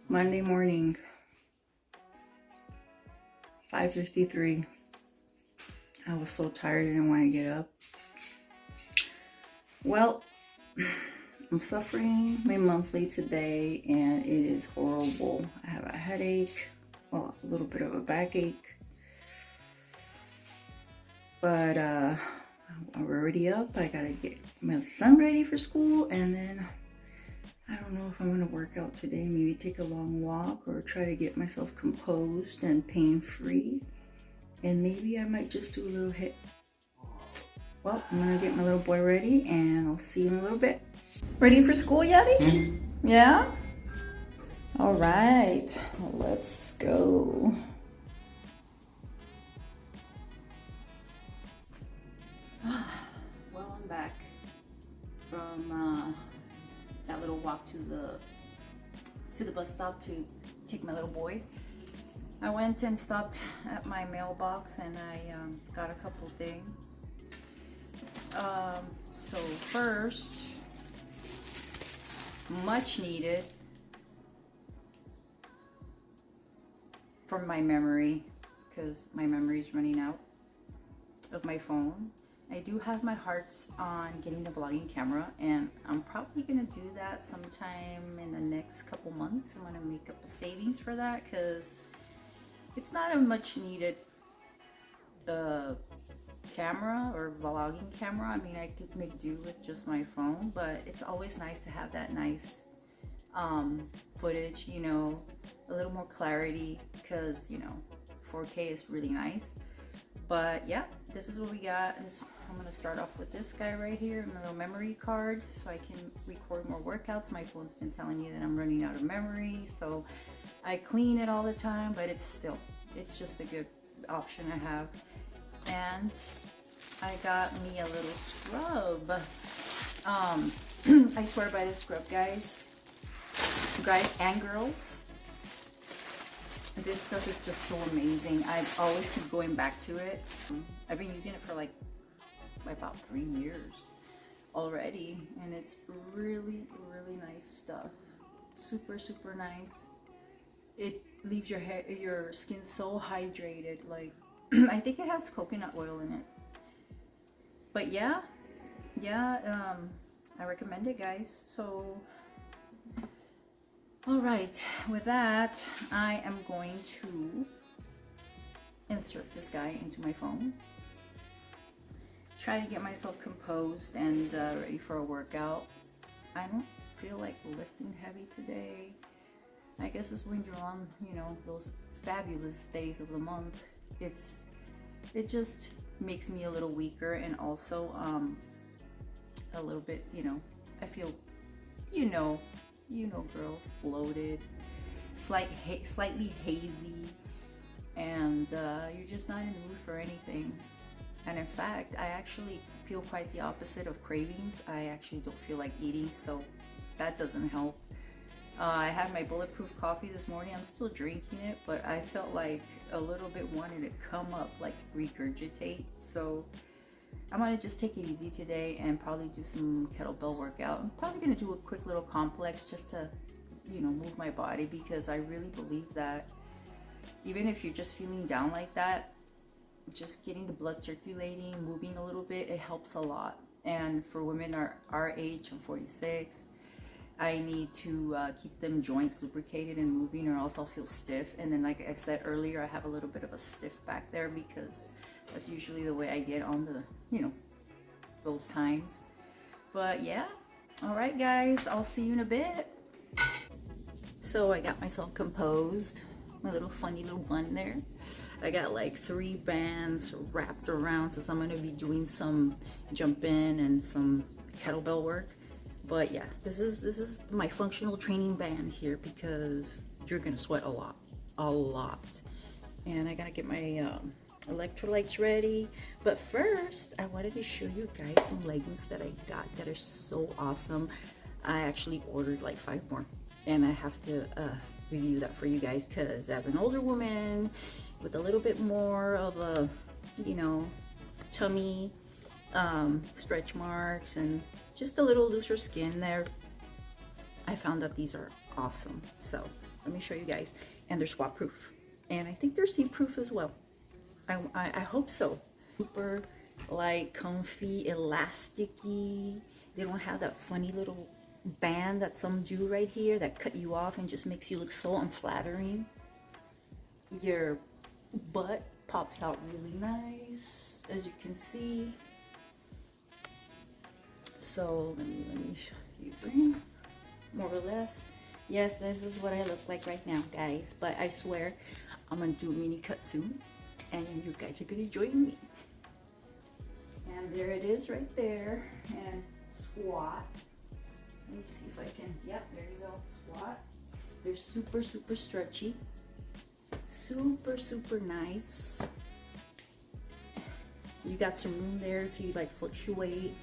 Monday morning, 5:53. I was so tired, I didn't want to get up. Well, I'm suffering my monthly today and it is horrible. I have a headache, well, a little bit of a backache. But I'm already up. I gotta get my son ready for school, and then I don't know if I'm gonna work out today. Maybe take a long walk or try to get myself composed and pain-free. And maybe I might just do a little hit. Well, I'm gonna get my little boy ready and I'll see you in a little bit. Ready for school, Yeti? Mm-hmm. Yeah? All right, let's go. Well, I'm back from that little walk to the bus stop to take my little boy. I went and stopped at my mailbox and I got a couple things. So first, much needed from my memory, because my memory is running out of my phone. I do have my hearts on getting the vlogging camera, and I'm probably gonna do that sometime in the next couple months. I'm gonna make up a savings for that because it's not a much needed camera or vlogging camera. I mean, I could make do with just my phone, but it's always nice to have that nice footage, you know, a little more clarity, because, you know, 4K is really nice. But yeah, this is what we got. I'm gonna start off with this guy right here, my little memory card, so I can record more workouts. My phone's been telling me that I'm running out of memory, so I clean it all the time, but it's just a good option I have. And I got me a little scrub. I swear by this scrub, guys and girls. This stuff is just so amazing. I always keep going back to it. I've been using it for like about 3 years already, and it's really nice stuff. Super nice. It leaves your skin so hydrated. Like I think it has coconut oil in it. But yeah, I recommend it, guys. So all right, with that, I am going to insert this guy into my phone, try to get myself composed and ready for a workout. I don't feel like lifting heavy today. I guess it's when you're on, you know, those fabulous days of the month. It just makes me a little weaker, and also a little bit, you know, I feel, you know girls, bloated, slightly hazy, and you're just not in the mood for anything. And in fact, I actually feel quite the opposite of cravings. I actually don't feel like eating, so that doesn't help. I had my bulletproof coffee this morning. I'm still drinking it, but I felt like a little bit wanted to come up, like regurgitate. So I'm gonna just take it easy today and probably do some kettlebell workout. I'm probably gonna do a quick little complex just to, you know, move my body, because I really believe that even if you're just feeling down like that, just getting the blood circulating, moving a little bit, it helps a lot. And for women our age, I'm 46, I need to keep them joints lubricated and moving, or else I'll feel stiff. And then, like I said earlier, I have a little bit of a stiff back there, because that's usually the way I get on the, you know, those times. But yeah, all right, guys, I'll see you in a bit. So I got myself composed, my little funny little bun there. I got like 3 bands wrapped around, since I'm gonna be doing some jump-in and some kettlebell work. But yeah, this is my functional training band here, because you're gonna sweat a lot. And I gotta get my electrolytes ready. But first, I wanted to show you guys some leggings that I got that are so awesome. I actually ordered like 5 more, and I have to review that for you guys, because as an older woman with a little bit more of a, you know, tummy, stretch marks, and just a little looser skin there, I found that these are awesome. So Let me show you guys. And they're swat proof. And I think they're seat proof as well. I hope so. Super like comfy, elasticy. They don't have that funny little band that some do right here that cut you off and just makes you look so unflattering. Your butt pops out really nice, as you can see. So let me show you more or less. Yes, this is what I look like right now, guys. But I swear I'm gonna do a mini cut soon, and you guys are gonna join me. And there it is right there. And squat. Let me see if I can. Yep, there you go. Squat. They're super, super stretchy. Super, super nice. You got some room there if you like fluctuate.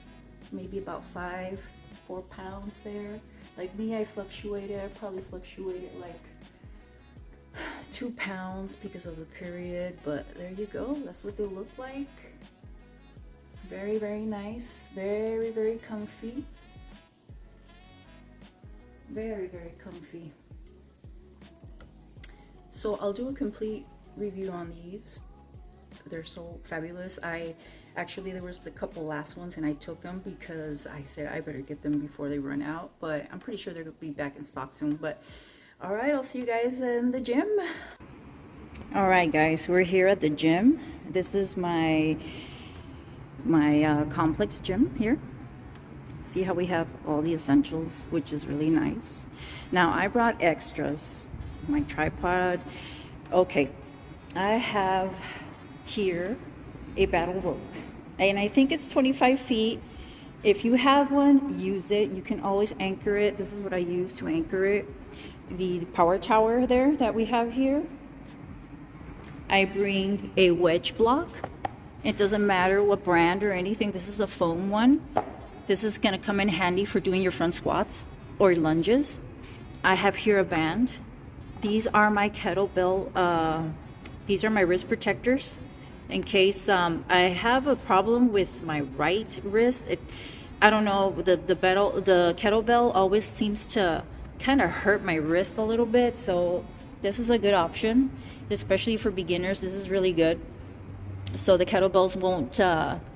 Maybe about 4 pounds there. Like me, I probably fluctuated like 2 pounds because of the period, but there you go. That's what they look like. Very, very nice. Very, very comfy. Very, very comfy. So I'll do a complete review on these. They're so fabulous. Actually, there was the couple last ones and I took them because I said I better get them before they run out, but I'm pretty sure they're gonna be back in stock soon. But all right, I'll see you guys in the gym. All right, guys, we're here at the gym. This is my complex gym here. See how we have all the essentials, which is really nice. Now I brought extras, my tripod. Okay, I have here a battle rope, and I think it's 25 feet. If you have one, use it. You can always anchor it. This is what I use to anchor it. The power tower there that we have here. I bring a wedge block. It doesn't matter what brand or anything. This is a foam one. This is gonna come in handy for doing your front squats or lunges. I have here a band. These are my kettlebell, these are my wrist protectors. In case I have a problem with my right wrist. I don't know, the kettlebell always seems to kind of hurt my wrist a little bit. So this is a good option, especially for beginners. This is really good. So the kettlebells won't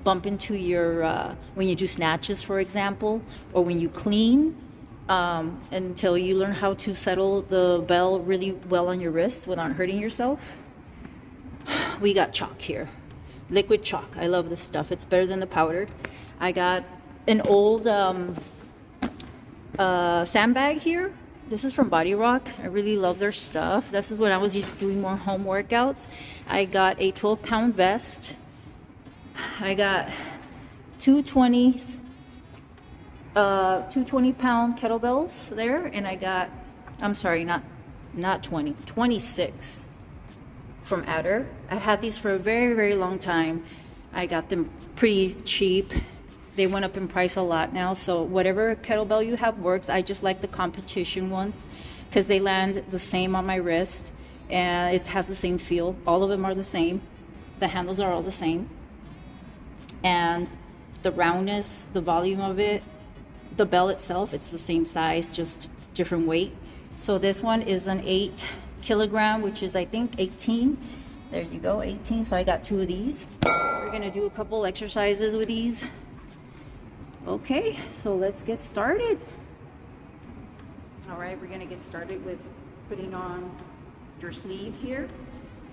bump into your, when you do snatches, for example, or when you clean, until you learn how to settle the bell really well on your wrist without hurting yourself. We got chalk here, liquid chalk. I love this stuff. It's better than the powdered. I got an old sandbag here. This is from Body Rock. I really love their stuff. This is when I was doing more home workouts. I got a 12-pound vest. I got two 20-pound kettlebells there, and I got, I'm sorry, not 20, 26 from Adder. I had these for a very, very long time. I got them pretty cheap. They went up in price a lot now, so whatever kettlebell you have works. I just like the competition ones because they land the same on my wrist and it has the same feel. All of them are the same. The handles are all the same. And the roundness, the volume of it, the bell itself, it's the same size, just different weight. So this one is an 8 kilogram, which is I think 18. There you go, 18. So I got 2 of these. We're gonna do a couple exercises with these. Okay, so let's get started. All right, we're gonna get started with putting on your sleeves here.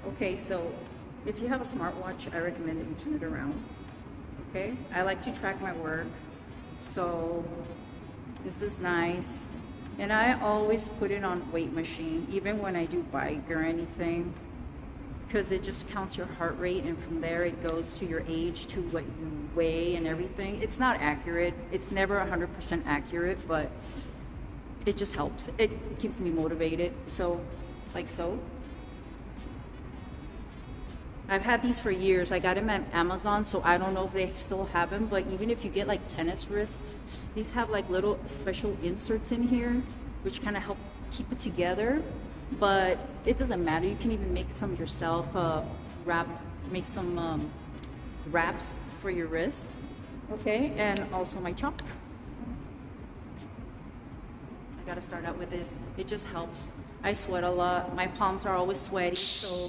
Okay, so if you have a smartwatch, I recommend that you turn it around. Okay, I like to track my work, so this is nice. And I always put it on weight machine, even when I do bike or anything, because it just counts your heart rate, and from there it goes to your age, to what you weigh and everything. It's not accurate. It's never 100% accurate, but it just helps. It keeps me motivated. So, like so. I've had these for years. I got them at Amazon, so I don't know if they still have them, but even if you get like tennis wrists, these have like little special inserts in here, which kind of help keep it together. But it doesn't matter. You can even make some yourself, make some wraps for your wrist. Okay, and also my chalk. I gotta start out with this. It just helps. I sweat a lot. My palms are always sweaty, so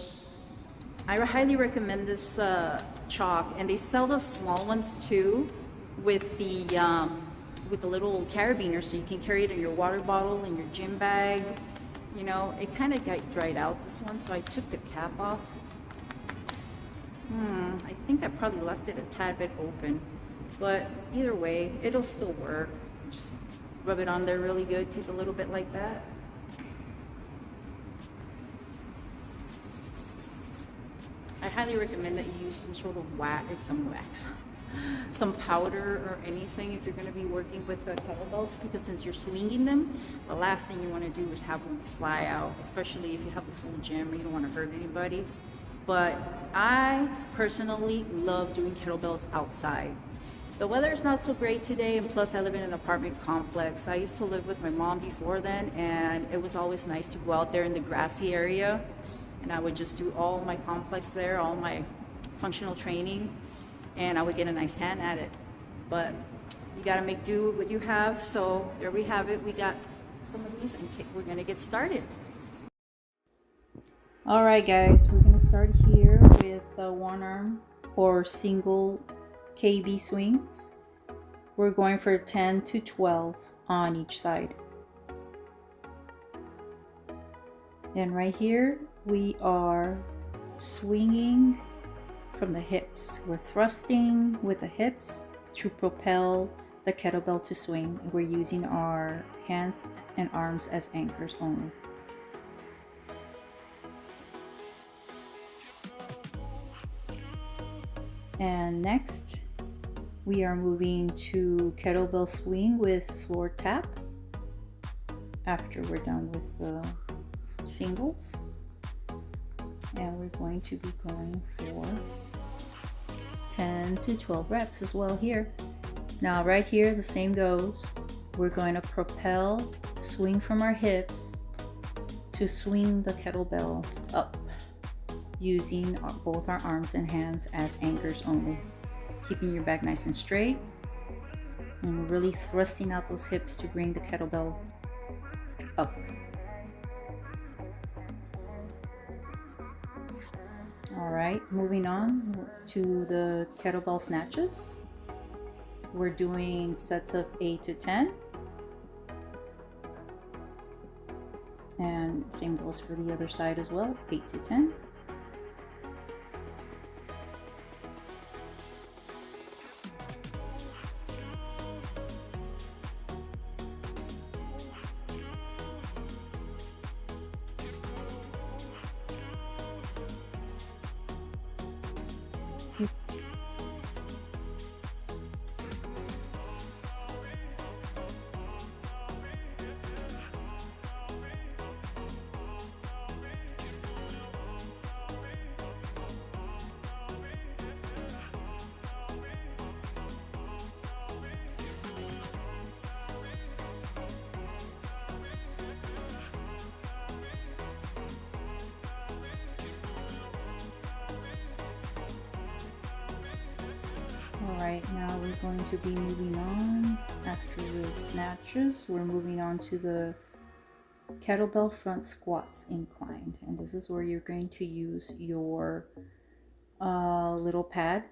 I highly recommend this chalk. And they sell the small ones too, with the little carabiner, so you can carry it in your water bottle, in your gym bag. You know, it kind of got dried out, this one, so I took the cap off. I think I probably left it a tad bit open, but either way, it'll still work. Just rub it on there really good, take a little bit like that. I highly recommend that you use some sort of some powder or anything if you're going to be working with kettlebells, because since you're swinging them, the last thing you want to do is have them fly out, especially if you have a full gym or you don't want to hurt anybody. But I personally love doing kettlebells outside. The weather is not so great today, and plus I live in an apartment complex. I used to live with my mom before then, and it was always nice to go out there in the grassy area, and I would just do all my complex there, all my functional training, and I would get a nice tan at it. But you gotta make do with what you have, so there we have it. We got some of these, and we're gonna get started. All right, guys, we're gonna start here with one arm or single KB swings. We're going for 10 to 12 on each side. And right here, we are swinging from the hips. We're thrusting with the hips to propel the kettlebell to swing. We're using our hands and arms as anchors only. And next, we are moving to kettlebell swing with floor tap after we're done with the singles. And we're going to be going for 10 to 12 reps as well here. Now right here, the same goes. We're going to propel, swing from our hips to swing the kettlebell up, using both our arms and hands as anchors only, keeping your back nice and straight and really thrusting out those hips to bring the kettlebell up. All right, moving on to the kettlebell snatches. We're doing sets of 8 to 10, and same goes for the other side as well, 8 to 10. Alright, now we're going to be moving on. After the snatches, we're moving on to the kettlebell front squats inclined. And this is where you're going to use your little pad.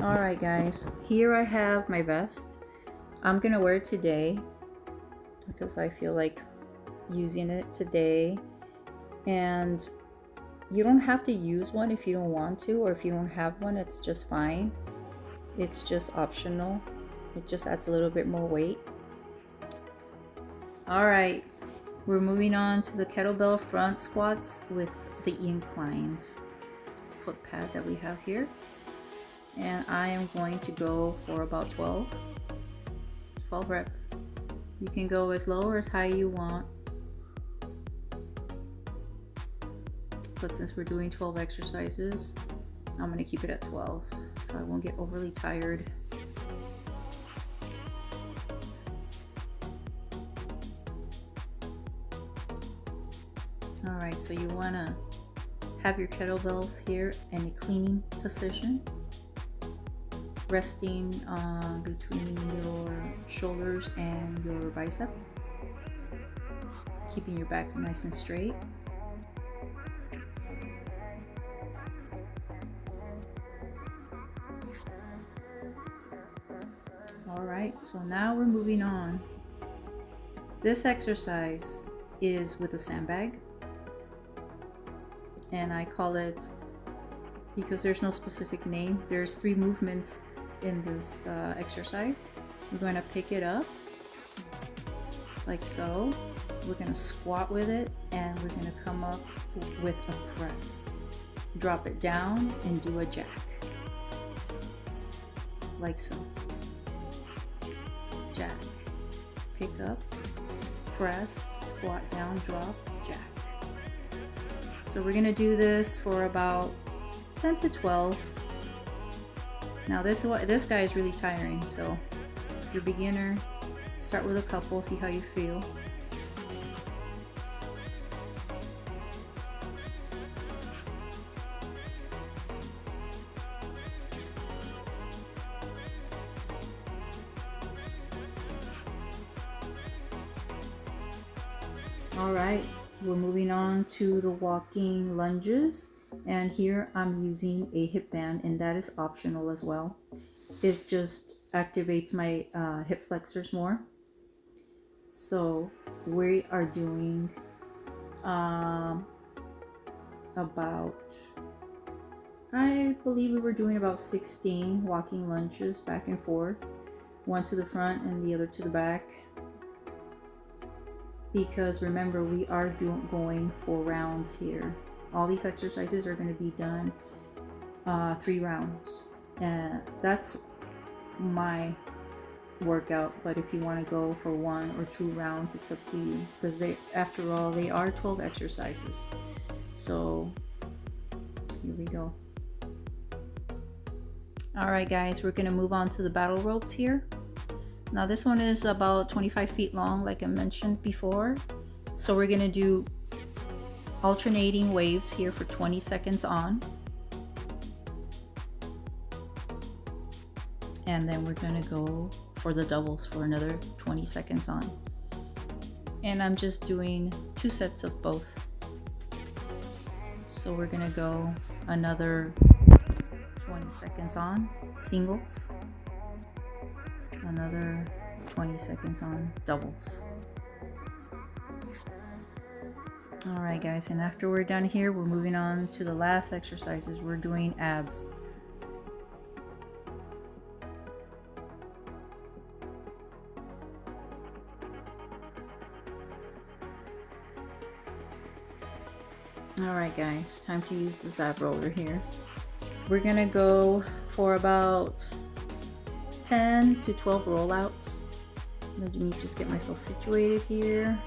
Alright guys, here I have my vest. I'm gonna wear it today because I feel like using it today. And you don't have to use one if you don't want to, or if you don't have one, it's just fine. It's just optional. It just adds a little bit more weight. All right, we're moving on to the kettlebell front squats with the inclined foot pad that we have here. And I am going to go for about 12 reps. You can go as low or as high you want. But since we're doing 12 exercises, I'm going to keep it at 12 so I won't get overly tired. Alright, so you want to have your kettlebells here in a cleaning position. resting between your shoulders and your bicep, keeping your back nice and straight. All right, so now we're moving on. This exercise is with a sandbag, and I call it, because there's no specific name, there's 3 movements in this exercise. We're going to pick it up like so. We're going to squat with it, and we're going to come up with a press. Drop it down and do a jack like so. Jack, pick up, press, squat down, drop, jack. So we're gonna do this for about 10 to 12. Now this guy is really tiring, so if you're a beginner, start with a couple, see how you feel. All right, we're moving on to the walking lunges, and here I'm using a hip band, and that is optional as well. It just activates my hip flexors more. So we are doing about, I believe we were doing about 16 walking lunges back and forth, one to the front and the other to the back. Because remember, we are going 4 rounds here. All these exercises are going to be done 3 rounds, and that's my workout. But if you want to go for 1 or 2 rounds, it's up to you, because after all, they are 12 exercises. So here we go. All right guys, we're going to move on to the battle ropes here. Now this one is about 25 feet long, like I mentioned before. So we're gonna do alternating waves here for 20 seconds on. And then we're gonna go for the doubles for another 20 seconds on. And I'm just doing 2 sets of both. So we're gonna go another 20 seconds on singles, another 20 seconds on doubles. All right guys, and after we're done here, we're moving on to the last exercises. We're doing abs. All right guys, time to use the ab roller here. We're gonna go for about 10 to 12 rollouts. Let me just get myself situated here.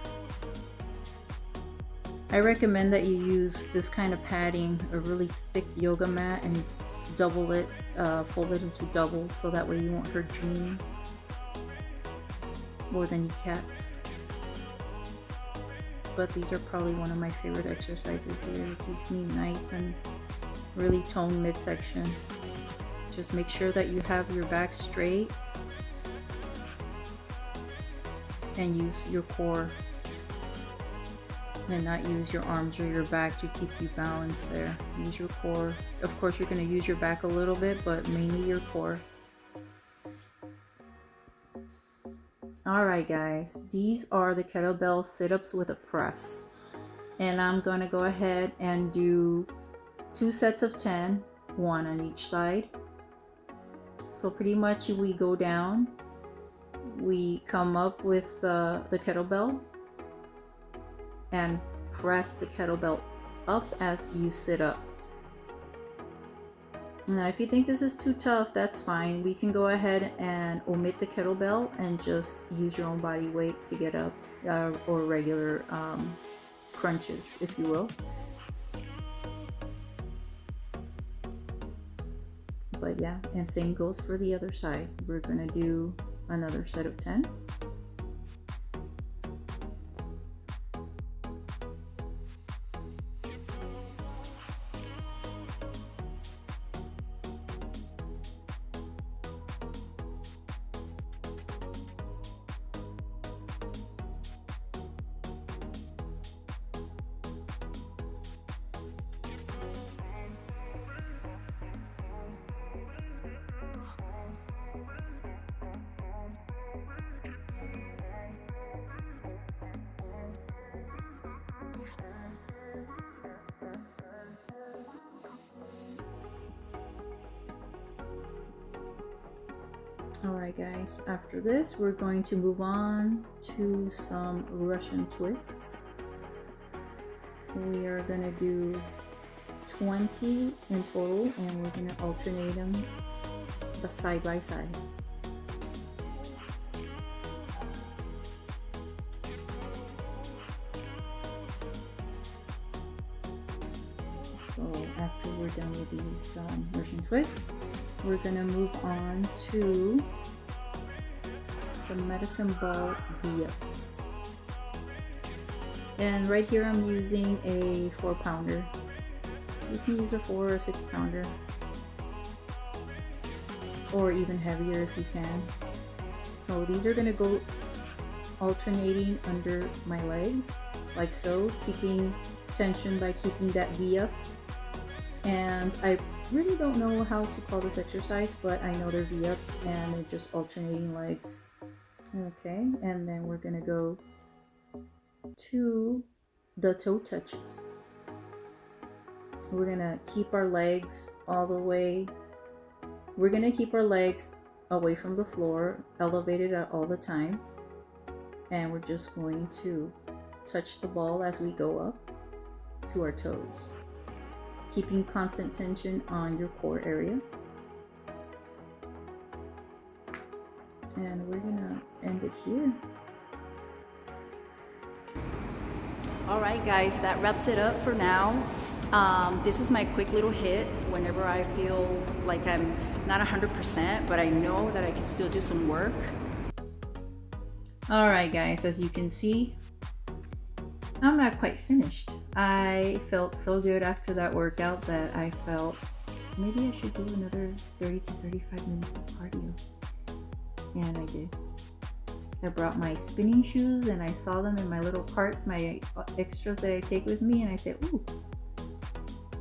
I recommend that you use this kind of padding, a really thick yoga mat, and double it, fold it into doubles, so that way you won't hurt your knees or the kneecaps. But these are probably one of my favorite exercises here. It keeps me nice and really toned midsection. Just make sure that you have your back straight and use your core, and not use your arms or your back to keep you balanced there. Use your core. Of course, you're going to use your back a little bit, but mainly your core. All right guys, these are the kettlebell sit-ups with a press, and I'm going to go ahead and do 2 sets of 10, 1 on each side. So pretty much we go down, we come up with the kettlebell and press the kettlebell up as you sit up. Now if you think this is too tough, that's fine. We can go ahead and omit the kettlebell and just use your own body weight to get up, or regular crunches, if you will. But yeah, and same goes for the other side. We're gonna do another set of 10. Alright guys, after this we're going to move on to some Russian twists. We are going to do 20 in total, and we're going to alternate them side by side. So after we're done with these Russian twists, we're going to move on to the medicine ball V-ups. And right here I'm using a 4-pounder. You can use a 4 or 6-pounder, or even heavier if you can. So these are going to go alternating under my legs, like so, keeping tension by keeping that V up. And I really don't know how to call this exercise, but I know they're V-ups and they're just alternating legs. Okay, and then we're gonna go to the toe touches. We're gonna keep our legs all the way. We're gonna keep our legs away from the floor, elevated all the time. And we're just going to touch the ball as we go up to our toes, keeping constant tension on your core area. And we're gonna end it here. Alright guys, that wraps it up for now. This is my quick little hit whenever I feel like I'm not 100%, but I know that I can still do some work. Alright guys, as you can see, I'm not quite finished. I felt so good after that workout that I felt maybe I should do another 30 to 35 minutes of cardio. And I did. I brought my spinning shoes and I saw them in my little cart, my extras that I take with me, and I said, ooh,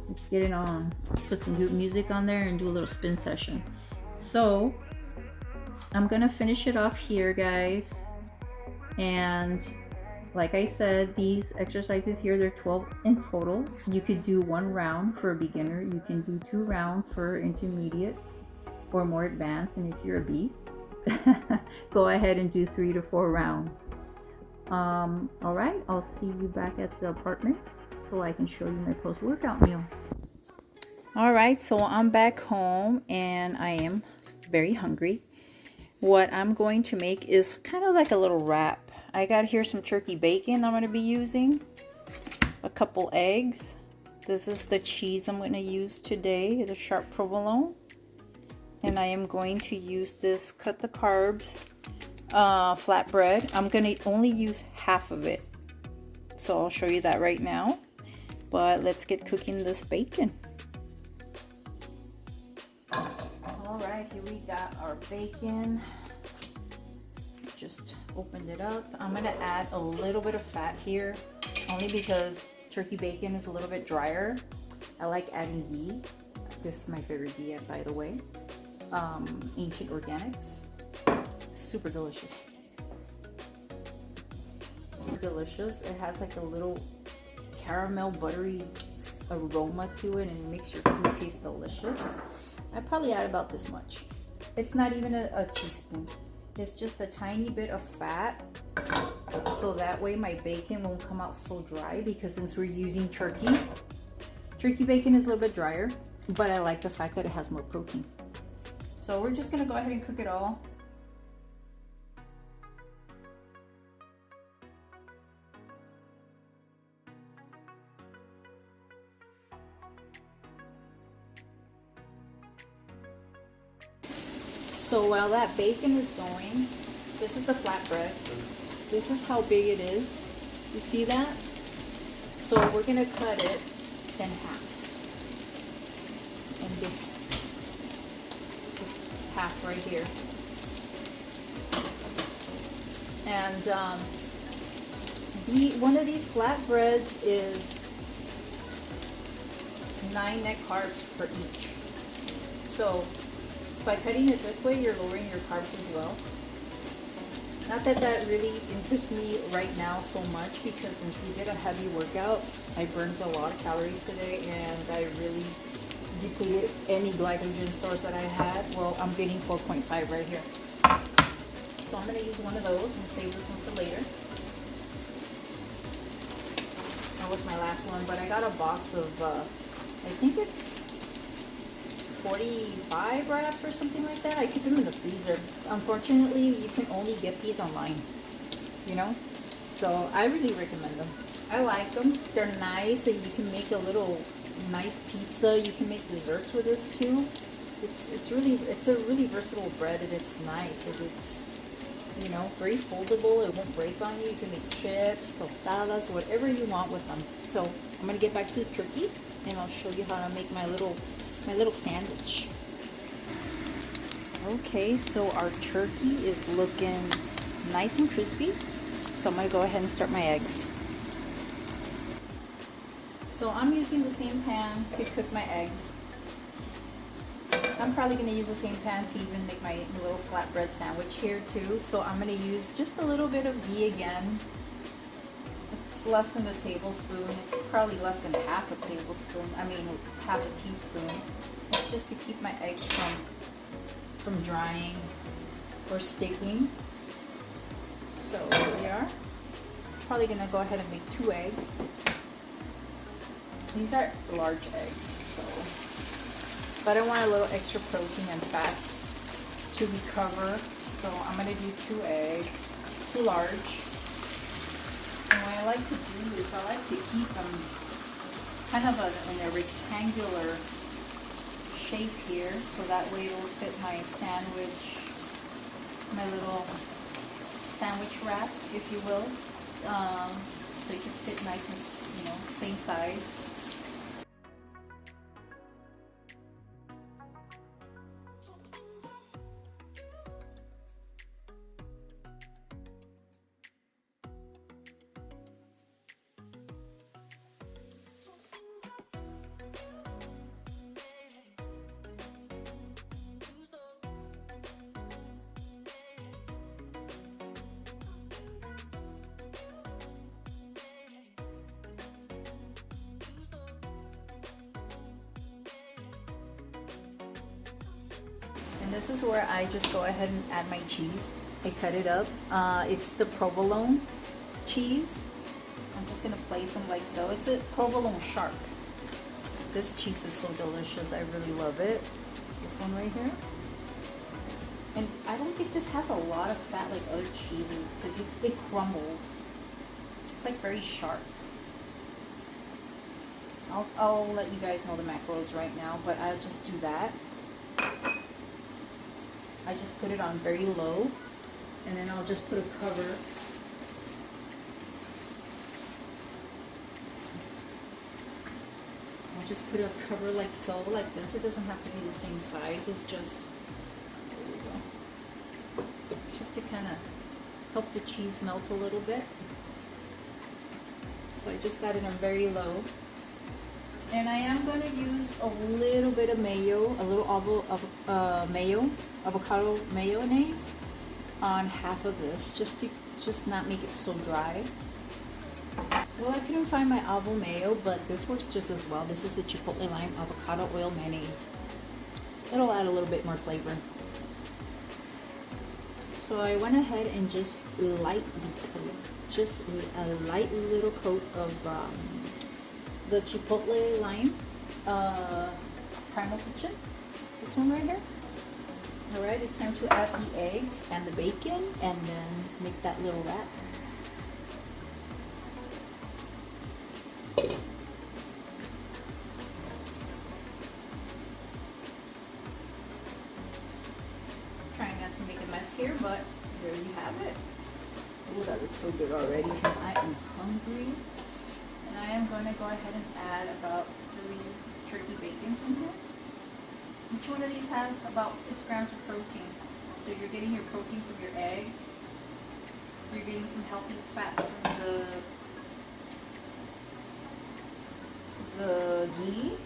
let's get it on. Put some good music on there and do a little spin session. So I'm gonna finish it off here, guys. And like I said, these exercises here, they're 12 in total. You could do 1 round for a beginner. You can do 2 rounds for intermediate or more advanced. And if you're a beast, go ahead and do 3 to 4 rounds. All right, I'll see you back at the apartment so I can show you my post-workout meal. All right, so I'm back home and I am very hungry. What I'm going to make is kind of like a little wrap. I got here some turkey bacon I'm going to be using, a couple eggs. This is the cheese I'm going to use today, the sharp provolone. And I am going to use this cut the carbs flatbread. I'm going to only use half of it, so I'll show you that right now. But let's get cooking this bacon. All right, here we got our bacon. Just opened it up. I'm gonna add a little bit of fat here, only because turkey bacon is a little bit drier. I like adding ghee. This is my favorite ghee, by the way. Ancient Organics. Super delicious. Delicious. It has like a little caramel buttery aroma to it, and it makes your food taste delicious. I probably add about this much. It's not even a teaspoon. It's just a tiny bit of fat, so that way my bacon won't come out so dry, because since we're using turkey bacon is a little bit drier, but I like the fact that it has more protein. So we're just gonna go ahead and cook it all. So while that bacon is going, this is the flatbread. This is how big it is. You see that? So we're gonna cut it in half. And this half right here. And one of these flatbreads is 9 net carbs per each. So by cutting it this way, you're lowering your carbs as well. Not that that really interests me right now so much, because since we did a heavy workout, I burned a lot of calories today and I really depleted any glycogen stores that I had. Well, I'm getting 4.5 right here. So I'm going to use one of those and save this one for later. That was my last one, but I got a box of, I think it's 45 wraps or something like that. I keep them in the freezer. Unfortunately, you can only get these online, you know? So I really recommend them. I like them. They're nice, and you can make a little nice pizza. You can make desserts with this too. It's a really versatile bread, and it's nice. It's, you know, very foldable. It won't break on you. You can make chips, tostadas, whatever you want with them. So I'm gonna get back to the turkey, and I'll show you how to make my little sandwich. Okay, so our turkey is looking nice and crispy. So I'm gonna go ahead and start my eggs. So I'm using the same pan to cook my eggs. I'm probably gonna use the same pan to even make my little flatbread sandwich here too. So I'm gonna use just a little bit of ghee again. It's less than a tablespoon. It's probably less than half a tablespoon. I mean, half a teaspoon. It's just to keep my eggs from drying or sticking. So here we are. Probably gonna go ahead and make 2 eggs. These are large eggs, so, but I want a little extra protein and fats to recover. So I'm gonna do 2 eggs, 2 large. And what I like to do is I like to keep them kind of in a rectangular shape here, so that way it will fit my sandwich, my little sandwich wrap, if you will. So it can fit nice and, you know, same size. And this is where I just go ahead and add my cheese. I cut it up. It's the provolone cheese. I'm just gonna place them like so. It's the provolone shark. This cheese is so delicious. I really love it. This one right here. And I don't think this has a lot of fat like other cheeses because it crumbles. It's like very sharp. I'll let you guys know the macros right now, but I'll just do that. I just put it on very low, and then I'll just put a cover. I'll just put a cover like so, like this. It doesn't have to be the same size. It's just, there we go. Just to kind of help the cheese melt a little bit. So I just got it on very low. And I am going to use a little bit of mayo, a little avocado mayonnaise on half of this, just to not make it so dry. Well, I couldn't find my avo mayo, but this works just as well. This is the chipotle lime avocado oil mayonnaise. It'll add a little bit more flavor. So I went ahead and just lightly coat, just a light little coat of the chipotle lime primal kitchen, this one right here. All right, it's time to add the eggs and the bacon and then make that little wrap. Trying not to make a mess here, but there you have it. Oh, that looks so good already because I am hungry. And I am going to go ahead and add about 3 turkey bacons in here. Each one of these has about 6 grams of protein. So you're getting your protein from your eggs. You're getting some healthy fat from the ghee.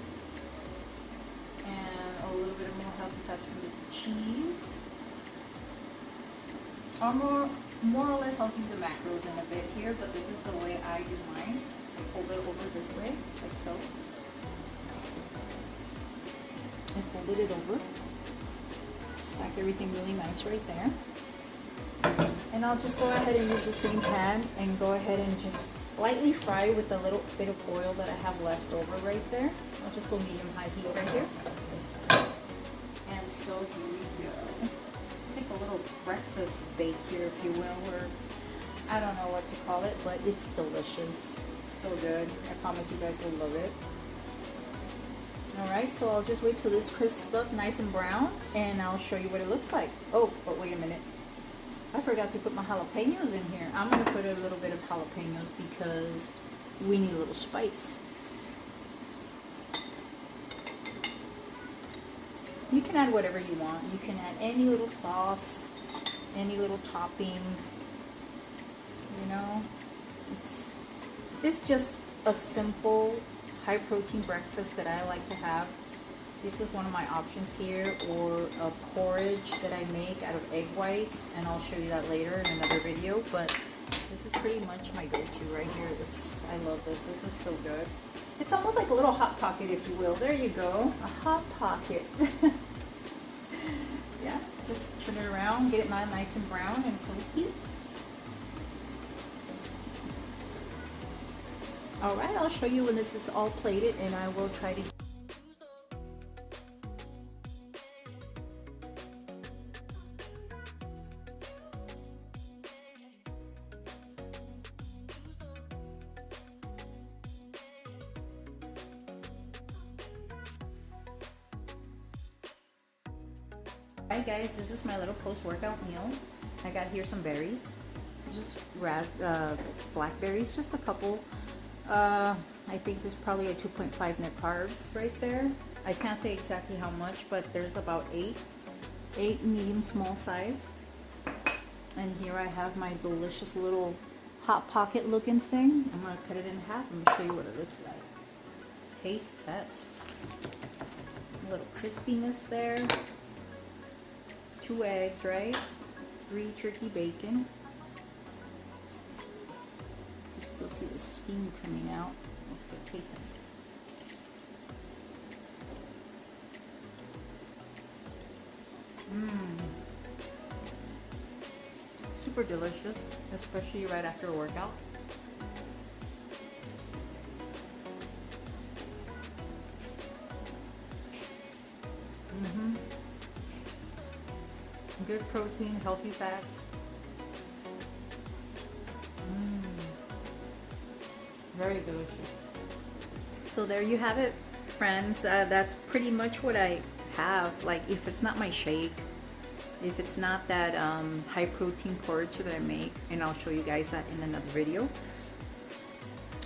And a little bit more healthy fats from the cheese. More or less I'll use the macros in a bit here, but this is the way I do mine. I fold it over this way, like so. I folded it over. Stack everything really nice right there. And I'll just go ahead and use the same pan and go ahead and just lightly fry with a little bit of oil that I have left over right there. I'll just go medium-high heat right here. And so here we go. It's like a little breakfast bake here, if you will, or I don't know what to call it, but it's delicious. It's so good. I promise you guys will love it. Alright, so I'll just wait till this crisps up nice and brown, and I'll show you what it looks like. Oh, but wait a minute. I forgot to put my jalapenos in here. I'm going to put a little bit of jalapenos because we need a little spice. You can add whatever you want. You can add any little sauce, any little topping. You know, it's just a simple high protein breakfast that I like to have. This is one of my options here, or a porridge that I make out of egg whites, and I'll show you that later in another video, but this is pretty much my go-to right here. I love this. This is so good. It's almost like a little hot pocket, if you will. There you go, a hot pocket. Yeah, just turn it around, get it nice and brown and toasty. All right, I'll show you when this is all plated, and I will try to. Alright guys, this is my little post-workout meal. I got here some berries, just blackberries, just a couple. I think there's probably a 2.5 net carbs right there. I can't say exactly how much, but there's about eight medium small size. And here I have my delicious little hot pocket looking thing. I'm gonna cut it in half. I'm gonna show you what it looks like. Taste test. A little crispiness there. 2 eggs, right? 3 turkey bacon. You still see the steam coming out. Okay, taste test. Super delicious, especially right after a workout. Good protein, healthy fats. Very delicious. So there you have it, friends. That's pretty much what I have. Like, if it's not my shake, if it's not that high protein porridge that I make, and I'll show you guys that in another video,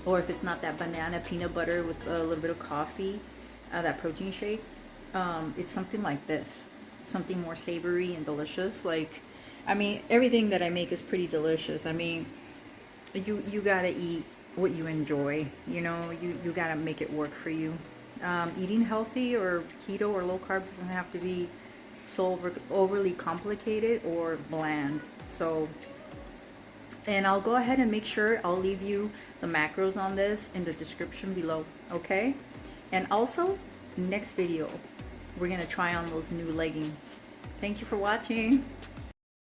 or if it's not that banana peanut butter with a little bit of coffee, that protein shake, it's something like this. Something more savory and delicious. Like, I mean, everything that I make is pretty delicious. I mean, you gotta eat what you enjoy, you know. You gotta make it work for you. Eating healthy or keto or low carb doesn't have to be so overly complicated or bland. So, and I'll go ahead and make sure I'll leave you the macros on this in the description below, okay? And also, next video, we're gonna try on those new leggings. Thank you for watching.